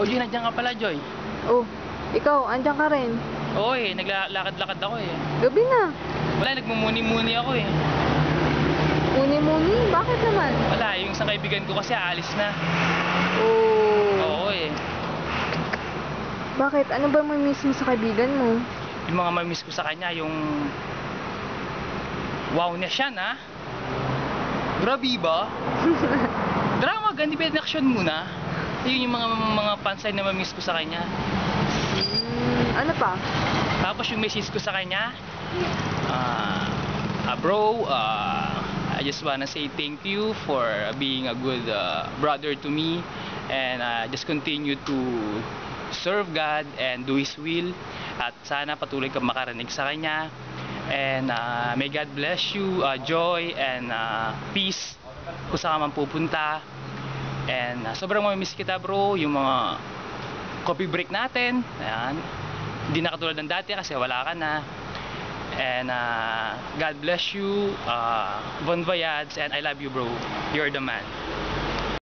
O, Joy, nandiyan ka pala, Joy. Oh, ikaw, andyan ka rin. Oo naglalakad-lakad ako eh. Gabi na. Wala, nagmumuni-muni ako eh. Muni-muni? Bakit naman? Wala, yung isang kaibigan ko kasi aalis na. Oh. Oo eh. Bakit? Ano ba may miss mo sa kaibigan mo? Yung mga mamiss ko sa kanya, yung... Wow na siya na. Grabe ba? Drama, ganti pa action muna. Yun yung mga pansay na mamiss ko sa kanya. Ano pa? Tapos yung message ko sa kanya, bro, I just wanna say thank you for being a good brother to me, and just continue to serve God and do His will, at sana patuloy kang makarinig sa kanya, and may God bless you, joy and peace kung saan ka man pupunta. And sobrang mamimiss kita, bro. Yung mga coffee break natin, ayan, hindi na katulad ng dati kasi wala ka na. And God bless you, bon voyage, and I love you, bro. You're the man.